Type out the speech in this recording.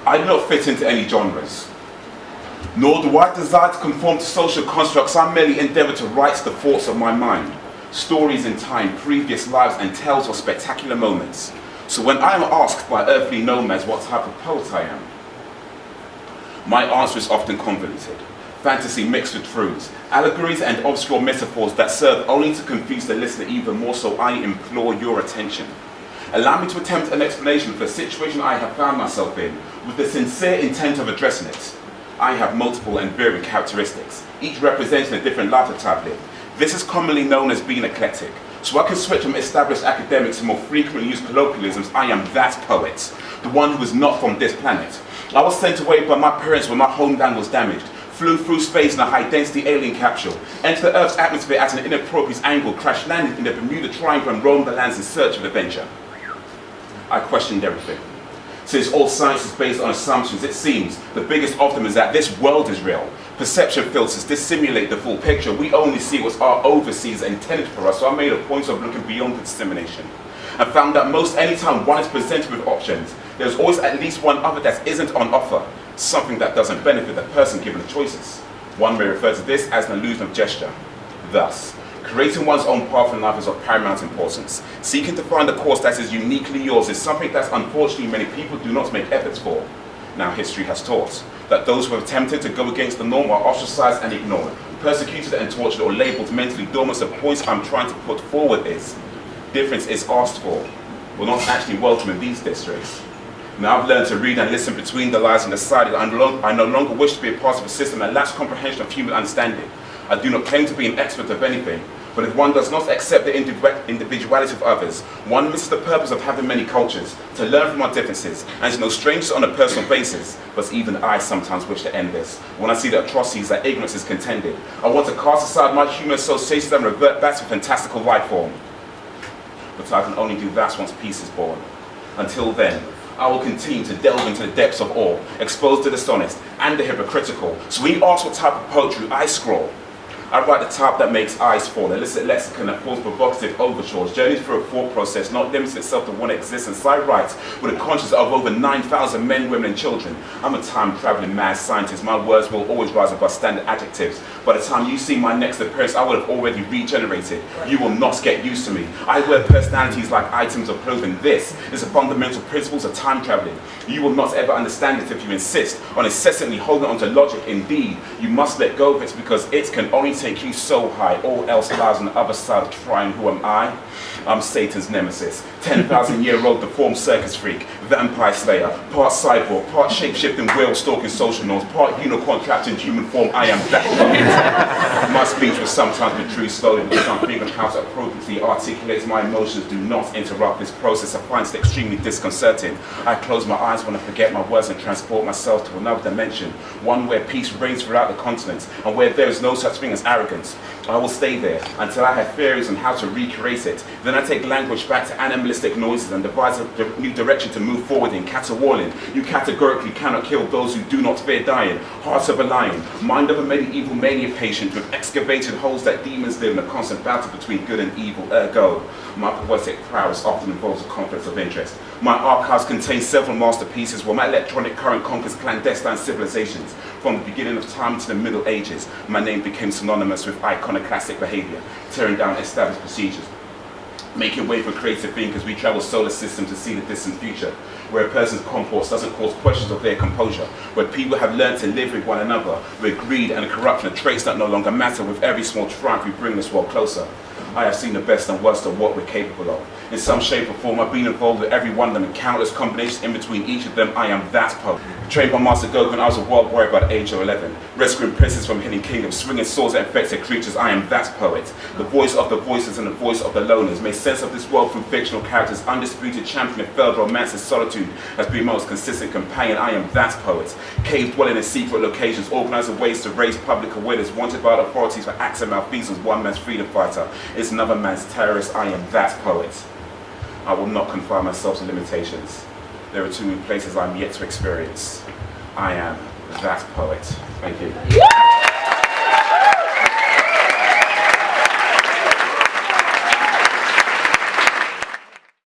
I do not fit into any genres, nor do I desire to conform to social constructs. I merely endeavour to write the thoughts of my mind, stories in time, previous lives, and tales of spectacular moments. So when I am asked by earthly nomads what type of poet I am, my answer is often convoluted. Fantasy mixed with truths, allegories and obscure metaphors that serve only to confuse the listener even more, so I implore your attention. Allow me to attempt an explanation for the situation I have found myself in, with the sincere intent of addressing it. I have multiple and varied characteristics, each representing a different life that I've lived. This is commonly known as being eclectic, so I can switch from established academics to more frequently used colloquialisms. I am that poet, the one who is not from this planet. I was sent away by my parents when my homeland was damaged, flew through space in a high-density alien capsule, entered the Earth's atmosphere at an inappropriate angle, crash landed in the Bermuda Triangle and roamed the lands in search of adventure. I questioned everything. Since all science is based on assumptions, it seems the biggest of them is that this world is real. Perception filters dissimulate the full picture. We only see what our overseers intended for us, so I made a point of looking beyond the dissemination. I found that most anytime one is presented with options, there's always at least one other that isn't on offer, something that doesn't benefit the person given the choices. One may refer to this as an illusion of gesture. Thus, creating one's own path in life is of paramount importance. Seeking to find a course that is uniquely yours is something that unfortunately many people do not make efforts for. Now history has taught that those who have attempted to go against the norm are ostracized and ignored, persecuted and tortured, or labeled mentally dormant. The point I'm trying to put forward is, difference is asked for. We're not actually welcome in these districts. Now I've learned to read and listen between the lines and decided I no longer wish to be a part of a system that lacks comprehension of human understanding. I do not claim to be an expert of anything, but if one does not accept the individuality of others, one misses the purpose of having many cultures, to learn from our differences, and to know strangers on a personal basis. But even I sometimes wish to end this, when I see the atrocities that ignorance is contended. I want to cast aside my human associations and revert back to a fantastical life form. But I can only do that once peace is born. Until then, I will continue to delve into the depths of awe, exposed to the dishonest and the hypocritical. So when you ask what type of poetry I scroll, I write the type that makes eyes fall, illicit lexicon that forms provocative overtures, journeys through a thought process, not limits itself to one existence. I write with a conscience of over 9,000 men, women and children. I'm a time-traveling mad scientist. My words will always rise above standard adjectives. By the time you see my next appearance, I would have already regenerated. You will not get used to me. I wear personalities like items of clothing. This is the fundamental principles of time traveling. You will not ever understand it if you insist on incessantly holding on to logic. Indeed, you must let go of it, because it can only take you so high. All else lies on the other side of trying. Who am I? I'm Satan's nemesis, 10,000-year-old deformed circus freak, vampire slayer, part cyborg, part shape-shifting whale stalking social norms, part unicorn trapped in human form. I am that. My speech will sometimes protrude slowly because I'm thinking how to appropriately articulate my emotions. Do not interrupt this process. I find it extremely disconcerting. I close my eyes when I forget my words and transport myself to another dimension, one where peace reigns throughout the continent and where there is no such thing as arrogance. I will stay there until I have theories on how to recreate it. Then I take language back to animalistic noises and devise a new direction to move forward in. Caterwauling. You categorically cannot kill those who do not fear dying. Heart of a lion, mind of a medieval mania patient with excavated holes that demons live in a constant battle between good and evil. Ergo, my poetic prowess often involves a conflict of interest. My archives contain several masterpieces, while my electronic current conquers clandestine civilizations. From the beginning of time to the Middle Ages, my name became synonymous with iconoclastic behavior, tearing down established procedures, making way for creative thinkers. We travel solar systems to see the distant future, where a person's compose doesn't cause questions of their composure, where people have learned to live with one another, where greed and corruption are traits that no longer matter. With every small triumph we bring this world closer. I have seen the best and worst of what we're capable of. In some shape or form, I've been involved with every one of them, and countless combinations in between each of them. I am that poet. Trained by Master Goku when I was a world warrior by the age of 11. Rescuing princes from hidden kingdoms, swinging swords that infected creatures. I am that poet. The voice of the voices and the voice of the loners. Made sense of this world through fictional characters. Undisputed champion of failed romance and solitude has been my most consistent companion. I am that poet. Cave dwelling in secret locations, organizing ways to raise public awareness. Wanted by the authorities for acts of malfeasance. One man's freedom fighter is another man's terrorist. I am that poet. I will not confine myself to limitations. There are too many places I'm yet to experience. I am that poet. Thank you.